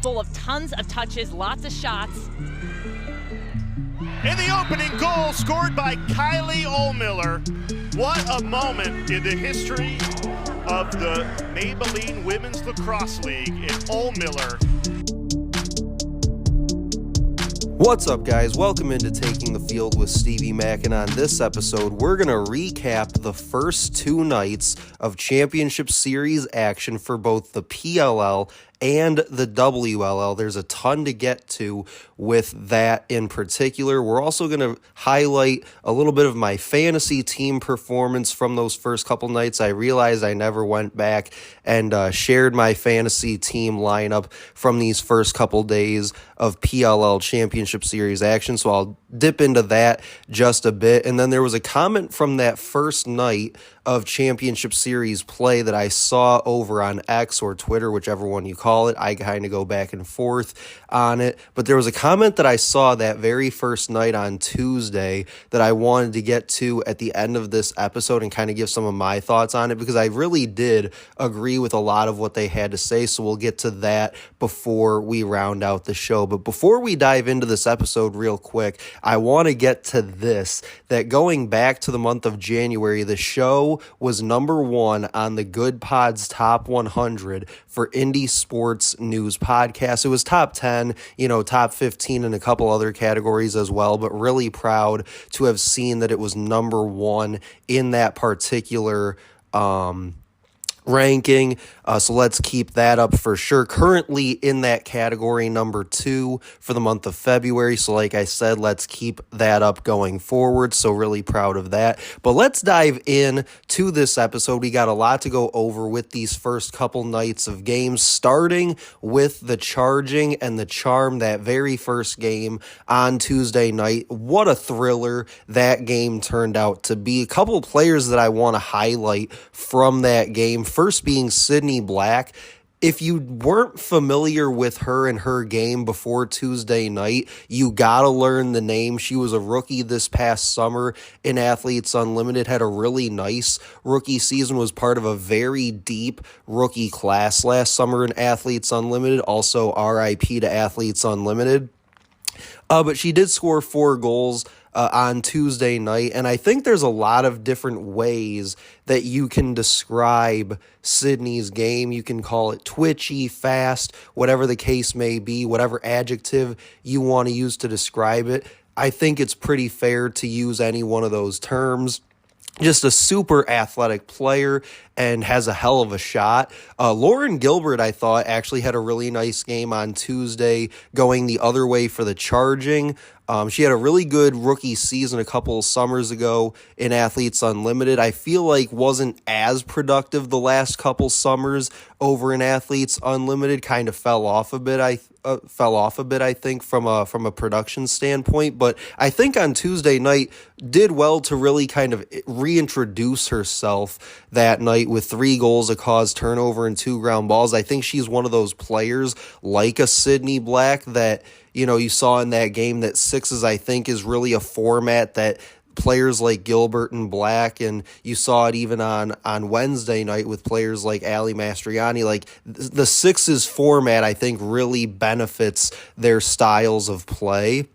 full of tons of touches, lots of shots. And the opening goal scored by Kylie Ohlmiller. What a moment in the history of the Maybelline Women's Lacrosse League in Ohlmiller. What's up, guys? Welcome into Taking the Field with Stevie Mack, and on this episode, we're going to recap the first two nights of championship series action for both the PLL and the WLL. There's a ton to get to with that in particular. We're also going to highlight a little bit of my fantasy team performance from those first couple nights. I realized I never went back and shared my fantasy team lineup from these first couple days of PLL Championship Series action, so I'll dip into that just a bit. And then there was a comment from that first night of Championship Series play that I saw over on X or Twitter, whichever one you call it. I kind of go back and forth on it. But there was a comment that I saw that very first night on Tuesday that I wanted to get to at the end of this episode and kind of give some of my thoughts on it, because I really did agree with a lot of what they had to say. So we'll get to that before we round out the show. But before we dive into this episode real quick, I want to get to this, that going back to the month of January, the show was number one on the Good Pod's Top 100 for indie sports news podcasts. It was top 10, top 15 in a couple other categories as well, but really proud to have seen that it was number one in that particular ranking. So let's keep that up for sure. Currently in that category, number 2 for the month of February. So like I said, let's keep that up going forward. So really proud of that. But let's dive in to this episode. We got a lot to go over with these first couple nights of games, starting with the Charging and the Charm, that very first game on Tuesday night. What a thriller that game turned out to be. A couple of players that I want to highlight from that game. First being Sydney Black. If you weren't familiar with her and her game before Tuesday night, you gotta learn the name. She was a rookie this past summer in Athletes Unlimited, had a really nice rookie season, was part of a very deep rookie class last summer in Athletes Unlimited. Also, RIP to Athletes Unlimited. But she did score 4 goals on Tuesday night, and I think there's a lot of different ways that you can describe Sydney's game. You can call it twitchy, fast, whatever the case may be, whatever adjective you want to use to describe it. I think it's pretty fair to use any one of those terms. Just a super athletic player and has a hell of a shot. Lauren Gilbert, I thought, actually had a really nice game on Tuesday going the other way for the Charging. She had a really good rookie season a couple of summers ago in Athletes Unlimited. I feel like wasn't as productive the last couple summers over in Athletes Unlimited. Kind of fell off a bit. I think from a production standpoint. But I think on Tuesday night did well to really kind of reintroduce herself that night with 3 goals, a caused turnover, and 2 ground balls. I think she's one of those players like a Sydney Black that, you saw in that game that sixes, I think, is really a format that players like Gilbert and Black, and you saw it even on Wednesday night with players like Ali Mastriani. Like the sixes format, I think, really benefits their styles of play.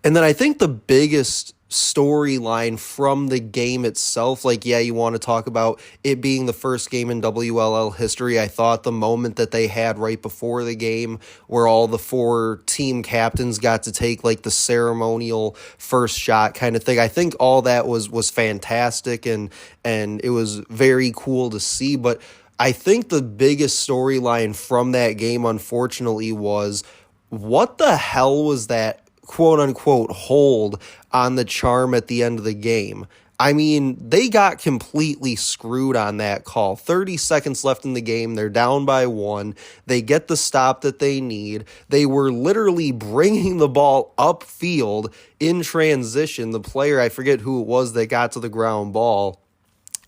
And then I think the biggest storyline from the game itself, you want to talk about it being the first game in WLL history. I thought the moment that they had right before the game where all the 4 team captains got to take the ceremonial first shot kind of thing, I think all that was fantastic and it was very cool to see. But I think the biggest storyline from that game, unfortunately, was what the hell was that quote-unquote hold on the Charm at the end of the game. I mean, they got completely screwed on that call. 30 seconds left in the game. They're down by 1. They get the stop that they need. They were literally bringing the ball upfield in transition. The player, I forget who it was that got to the ground ball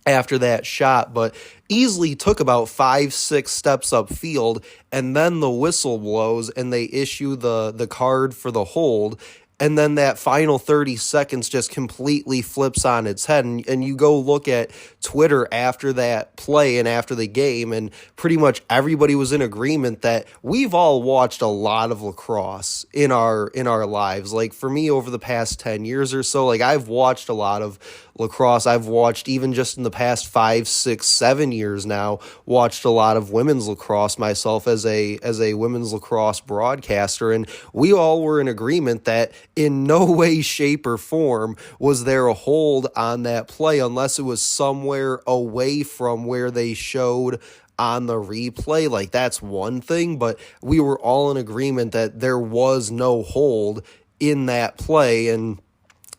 after that shot, but easily took about 5-6 steps upfield, and then the whistle blows and they issue the card for the hold. and then that final 30 seconds just completely flips on its head. And you go look at Twitter after that play and after the game, and pretty much everybody was in agreement that we've all watched a lot of lacrosse in our lives. Like for me, over the past 10 years or so, like I've watched a lot of lacrosse. I've watched, even just in the past 5, 6, 7 years now, watched a lot of women's lacrosse myself as a women's lacrosse broadcaster, and we all were in agreement that in no way, shape, or form was there a hold on that play unless it was somewhere away from where they showed on the replay. Like that's one thing, but we were all in agreement that there was no hold in that play. And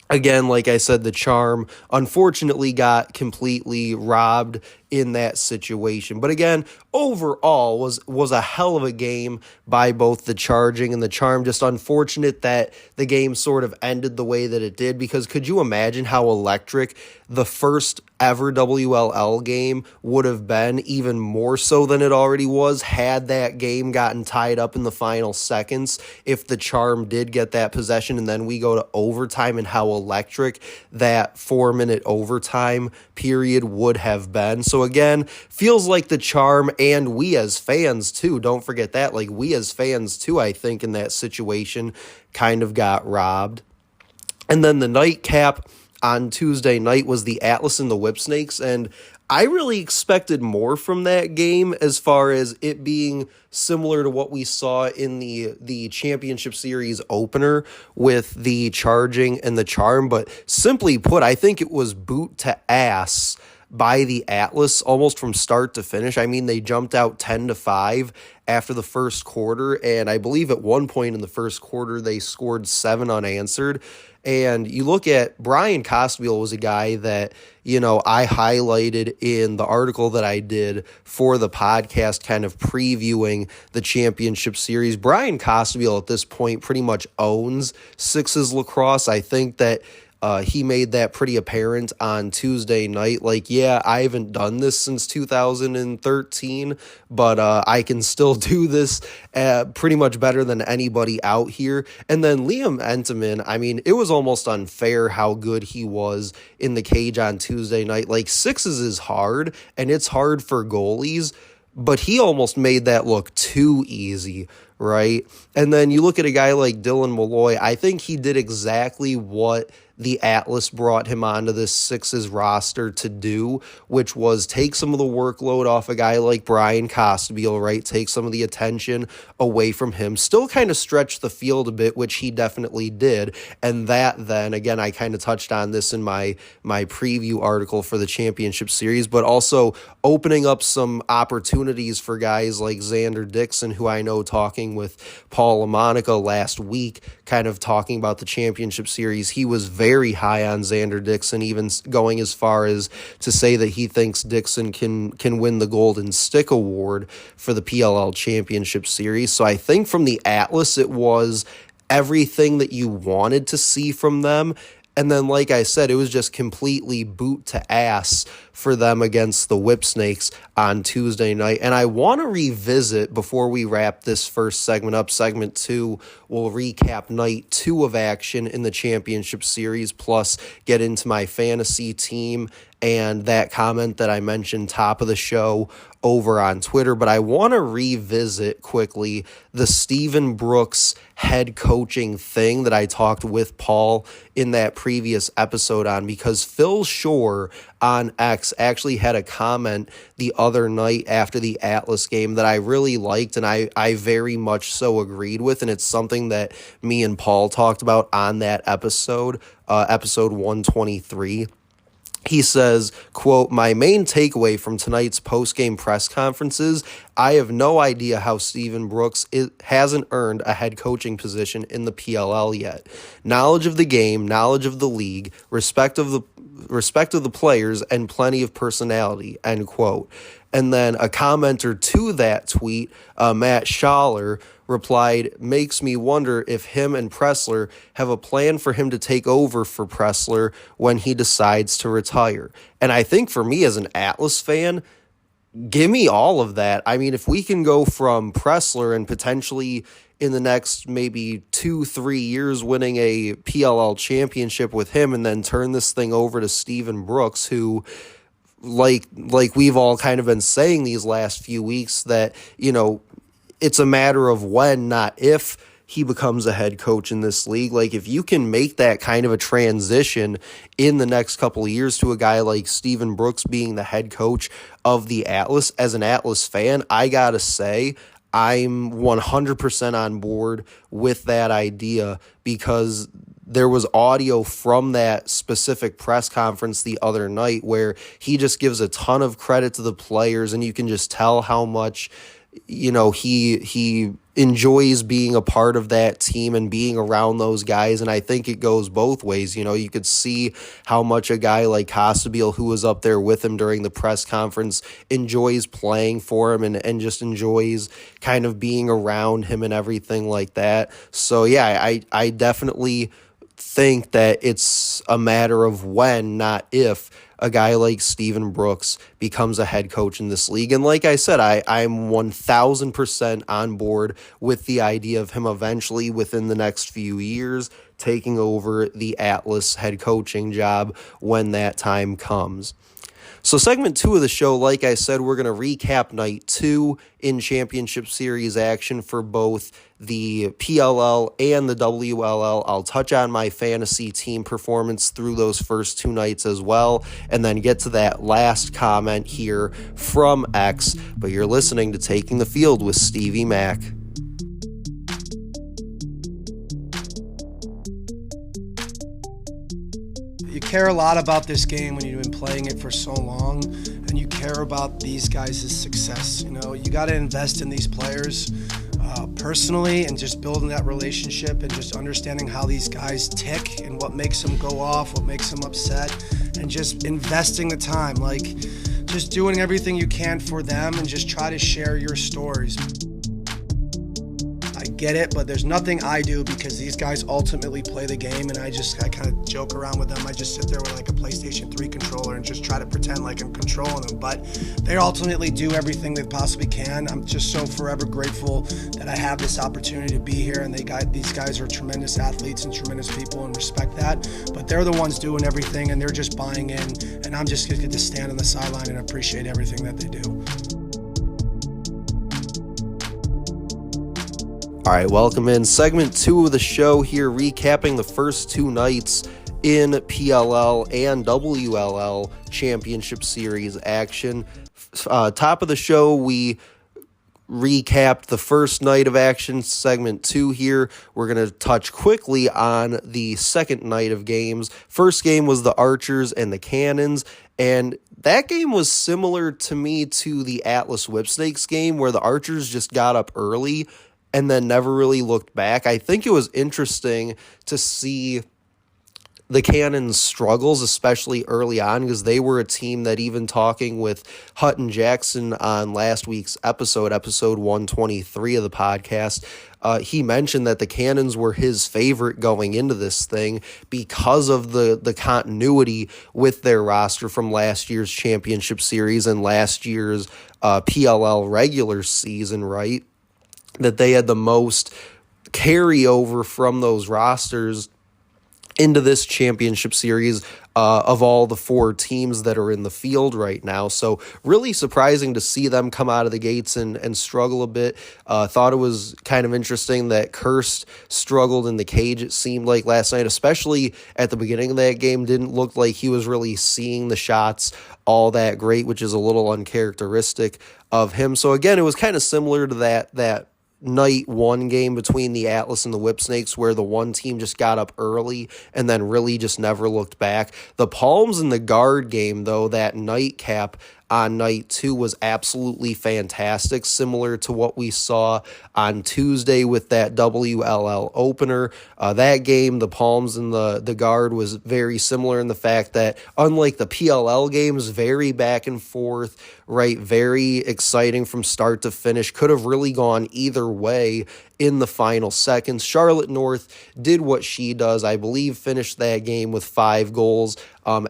again, like I said, the charm unfortunately got completely robbed in that situation. But again, overall was a hell of a game by both the Charging and the Charm. Just unfortunate that the game sort of ended the way that it did, because could you imagine how electric the first ever WLL game would have been, even more so than it already was, had that game gotten tied up in the final seconds, if the Charm did get that possession and then we go to overtime, and how electric that 4-minute overtime period would have been. So again, feels like the Charm, and we as fans too, don't forget that, like we as fans too, I think in that situation kind of got robbed. And then the nightcap on Tuesday night was the Atlas and the Whipsnakes, and I really expected more from that game, as far as it being similar to what we saw in the championship series opener with the Charging and the Charm. But simply put, I think it was boot to ass by the Atlas almost from start to finish. I mean, they jumped out 10-5 after the first quarter, and I believe at one point in the first quarter they scored 7 unanswered. And you look at Brian Costabile, was a guy that, you know, I highlighted in the article that I did for the podcast, kind of previewing the championship series. Brian Costabile at this point pretty much owns Sixes lacrosse. I think that he made that pretty apparent on Tuesday night. Like, yeah, I haven't done this since 2013, but I can still do this pretty much better than anybody out here. And then Liam Entenmann, I mean, it was almost unfair how good he was in the cage on Tuesday night. Like, Sixes is hard, and it's hard for goalies, but he almost made that look too easy, right? And then you look at a guy like Dylan Malloy, I think he did exactly what the Atlas brought him onto this Sixes roster to do, which was take some of the workload off a guy like Brian Costabile, right? Take some of the attention away from him. Still kind of stretch the field a bit, which he definitely did. And that then, again, I kind of touched on this in my preview article for the championship series, but also opening up some opportunities for guys like Xander Dixon, who I know, talking with Paul LaMonica last week, kind of talking about the championship series, he was very high on Xander Dixon, even going as far as to say that he thinks Dixon can win the Golden Stick Award for the PLL Championship Series. So I think from the Atlas, it was everything that you wanted to see from them. And then, like I said, it was just completely boot to ass for them against the Whipsnakes on Tuesday night. And I want to revisit, before we wrap this first segment up, segment 2, we'll recap night 2 of action in the championship series, plus get into my fantasy team and that comment that I mentioned top of the show over on Twitter. But I want to revisit quickly the Stephen Brooks head coaching thing that I talked with Paul in that previous episode on, because Phil Shore on X actually had a comment the other night after the Atlas game that I really liked, and I very much so agreed with, and it's something that me and Paul talked about on that episode, episode 123. He says, quote, "My main takeaway from tonight's post-game press conferences, I have no idea how Stephen Brooks hasn't earned a head coaching position in the PLL yet. Knowledge of the game, knowledge of the league, respect of the players, and plenty of personality," end quote. And then a commenter to that tweet, Matt Schaller, replied, "Makes me wonder if him and Pressler have a plan for him to take over for Pressler when he decides to retire." And I think for me as an Atlas fan, Give me all of that. I mean, if we can go from Pressler and potentially in the next maybe 2-3 years winning a PLL championship with him, and then turn this thing over to Steven Brooks, who like we've all kind of been saying these last few weeks, that, it's a matter of when, not if, he becomes a head coach in this league. Like, if you can make that kind of a transition in the next couple of years to a guy like Steven Brooks being the head coach of the Atlas, as an Atlas fan, I gotta say, I'm 100% on board with that idea, because there was audio from that specific press conference the other night where he just gives a ton of credit to the players, and you can just tell how much he enjoys being a part of that team and being around those guys. And I think it goes both ways. You could see how much a guy like Costabile, who was up there with him during the press conference, enjoys playing for him and just enjoys kind of being around him and everything like that. So yeah, I definitely think that it's a matter of when, not if, a guy like Steven Brooks becomes a head coach in this league. And like I said, I'm 1,000% on board with the idea of him eventually, within the next few years, taking over the Atlas head coaching job when that time comes. So segment 2 of the show, like I said, we're going to recap night 2 in championship series action for both the PLL and the WLL. I'll touch on my fantasy team performance through those first 2 nights as well, and then get to that last comment here from X. But you're listening to Taking the Field with Stevie Mack. You care a lot about this game when you've been playing it for so long, and you care about these guys' success. You got to invest in these players personally, and just building that relationship and just understanding how these guys tick and what makes them go off, what makes them upset, and just investing the time, like just doing everything you can for them, and just try to share your stories. Get it, but there's nothing I do, because these guys ultimately play the game, and I kind of joke around with them. I just sit there with like a PlayStation 3 controller and just try to pretend like I'm controlling them, but they ultimately do everything they possibly can. I'm just so forever grateful that I have this opportunity to be here, and these guys are tremendous athletes and tremendous people, and respect that, but they're the ones doing everything, and they're just buying in, and I'm just gonna get to stand on the sideline and appreciate everything that they do. All right, welcome in segment 2 of the show here, recapping the first 2 nights in PLL and WLL Championship Series action. Top of the show, we recapped the first night of action, segment 2 here. We're going to touch quickly on the second night of games. First game was the Archers and the Cannons, and that game was similar to me to the Atlas Whipsnakes game, where the Archers just got up early and then never really looked back. I think it was interesting to see the Cannons' struggles, especially early on, because they were a team that, even talking with Hutton Jackson on last week's episode 123 of the podcast, he mentioned that the Cannons were his favorite going into this thing because of the continuity with their roster from last year's championship series and last year's PLL regular season, right? That they had the most carryover from those rosters into this championship series of all the 4 teams that are in the field right now. So really surprising to see them come out of the gates and struggle a bit. Thought it was kind of interesting that Kirst struggled in the cage, it seemed like, last night, especially at the beginning of that game. Didn't look like he was really seeing the shots all that great, which is a little uncharacteristic of him. So again, it was kind of similar to that night 1 game between the Atlas and the Whipsnakes, where the one team just got up early and then really just never looked back. The Palms and the Guard game, though, that nightcap on night 2 was absolutely fantastic, similar to what we saw on Tuesday with that WLL opener. That game, the Palms and the Guard, was very similar in the fact that, unlike the PLL games, very back and forth, right? Very exciting from start to finish. Could have really gone either way in the final seconds. Charlotte North did what she does. I believe finished that game with 5 goals,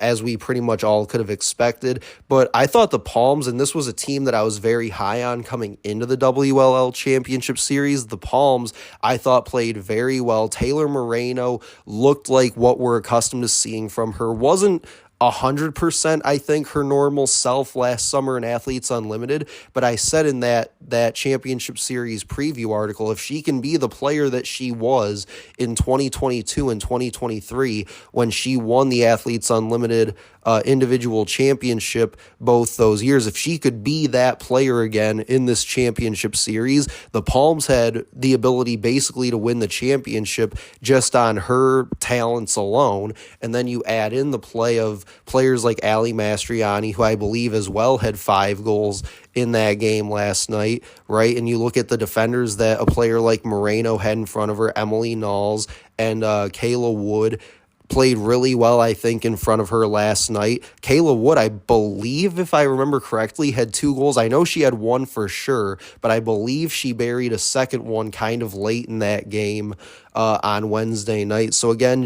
as we pretty much all could have expected. But I thought thought the Palms, and this was a team that I was very high on coming into the WLL Championship Series, the Palms, I thought played very well. Taylor Moreno looked like what we're accustomed to seeing from her. Wasn't 100%, I think, her normal self last summer in Athletes Unlimited, but I said in that championship series preview article, if she can be the player that she was in 2022 and 2023 when she won the Athletes Unlimited individual championship both those years, if she could be that player again in this championship series, the Palms had the ability basically to win the championship just on her talents alone. And then you add in the play of players like Ali Mastriani, who I believe as well had 5 goals in that game last night, right? And you look at the defenders that a player like Moreno had in front of her, Emily Knowles and Kayla Wood, played really well, I think, in front of her last night. Kayla Wood, I believe, if I remember correctly, had 2 goals. I know she had 1 for sure, but I believe she buried a second one kind of late in that game on Wednesday night. So again,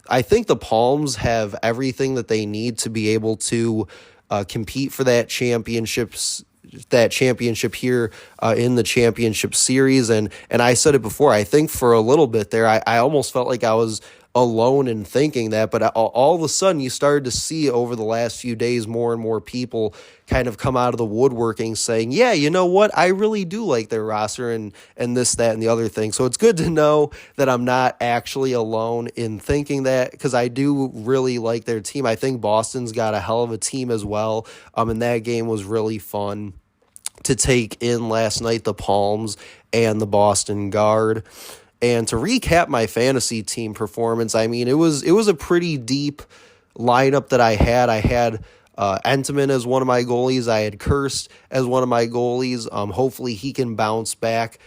I think the Palms have everything that they need to be able to compete for that championship here in the championship series. And I said it before, I think for a little bit there, I almost felt like I was alone in thinking that, but all of a sudden you started to see over the last few days more and more people kind of come out of the woodworking saying, yeah, you know what, I really do like their roster and this, that, and the other thing. So it's good to know that I'm not actually alone in thinking that, because I do really like their team. I think Boston's got a hell of a team as well, and that game was really fun to take in last night, the Palms and the Boston Guard. And to recap my fantasy team performance, I mean, it was a pretty deep lineup that I had. I had Entenmann as one of my goalies. I had Kirst as one of my goalies. Hopefully he can bounce back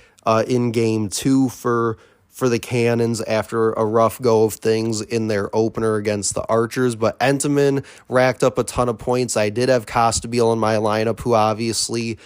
in game 2 for the Cannons after a rough go of things in their opener against the Archers. But Entenmann racked up a ton of points. I did have Costabile in my lineup, who obviously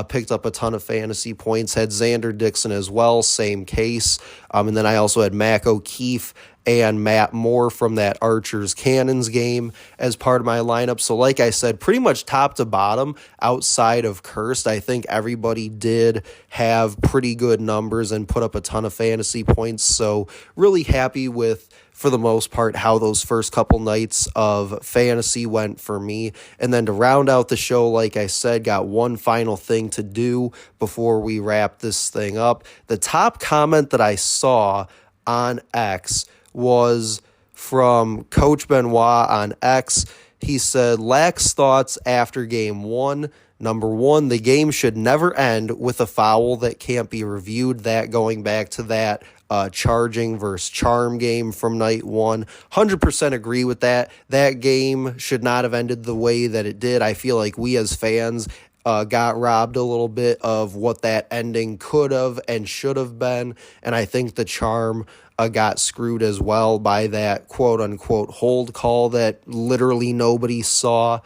picked up a ton of fantasy points. Had Xander Dixon as well, same case. And then I also had Mac O'Keefe and Matt Moore from that Archers Cannons game as part of my lineup. So like I said, pretty much top to bottom, outside of Kirst, I think everybody did have pretty good numbers and put up a ton of fantasy points. So really happy with, for the most part, how those first couple nights of fantasy went for me. And then to round out the show, like I said, got one final thing to do before we wrap this thing up. The top comment that I saw on X was from Coach Benoit on X. He said, lax thoughts after game 1. Number 1, the game should never end with a foul that can't be reviewed. That going back to that charging versus charm game from night 1. 100% agree with that. That game should not have ended the way that it did. I feel like we as fans got robbed a little bit of what that ending could have and should have been. And I think the charm got screwed as well by that quote-unquote hold call that literally nobody saw.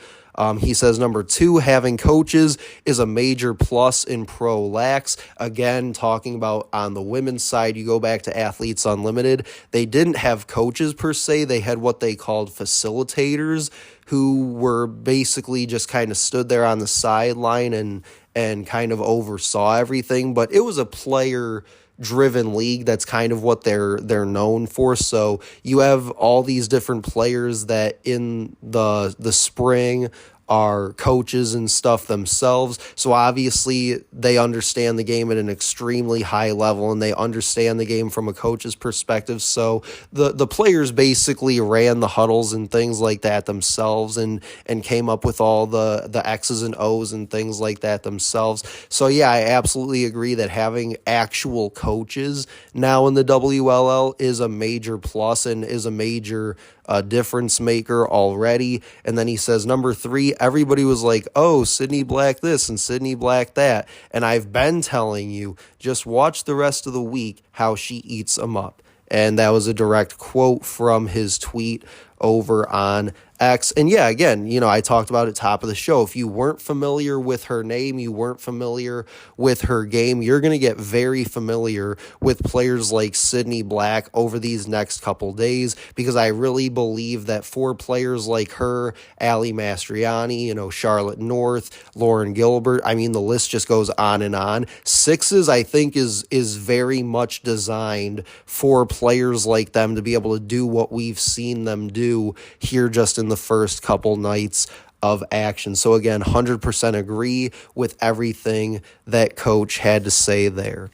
He says, number 2, having coaches is a major plus in pro lax. Again, talking about on the women's side, you go back to Athletes Unlimited. They didn't have coaches per se. They had what they called facilitators, who were basically just kind of stood there on the sideline and kind of oversaw everything. But it was a player-driven league. That's kind of what they're known for. So you have all these different players that in the spring are coaches and stuff themselves. So obviously they understand the game at an extremely high level, and they understand the game from a coach's perspective. So the players basically ran the huddles and things like that themselves and came up with all the X's and O's and things like that themselves. So yeah, I absolutely agree that having actual coaches now in the WLL is a major plus and is a major difference maker already. And then he says, number 3, everybody was like, oh, Sydney Black this and Sydney Black that. And I've been telling you, just watch the rest of the week how she eats them up. And that was a direct quote from his tweet over on X. And yeah, again, I talked about it top of the show. If you weren't familiar with her name, you weren't familiar with her game, you're going to get very familiar with players like Sydney Black over these next couple days, because I really believe that for players like her, Ali Mastriani, Charlotte North, Lauren Gilbert, I mean, the list just goes on and on. Sixes, I think, is very much designed for players like them to be able to do what we've seen them do here just in the first couple nights of action. So again, 100% agree with everything that Coach had to say there.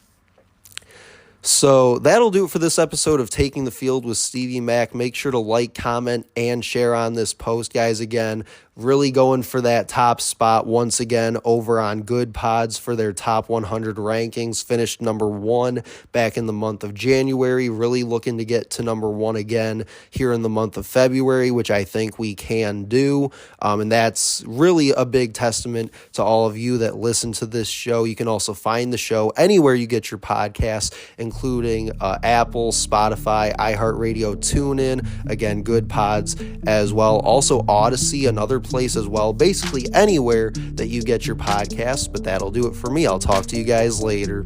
So that'll do it for this episode of Taking the Field with Stevie Mac. Make sure to like, comment, and share on this post, guys. Again, really going for that top spot once again over on Good Pods for their top 100 rankings. Finished number 1 back in the month of January. Really looking to get to number 1 again here in the month of February, which I think we can do. And that's really a big testament to all of you that listen to this show. You can also find the show anywhere you get your podcasts, including Apple, Spotify, iHeartRadio, TuneIn, again, Good Pods as well. Also Odyssey, another place as well. Basically anywhere that you get your podcasts, but that'll do it for me. I'll talk to you guys later.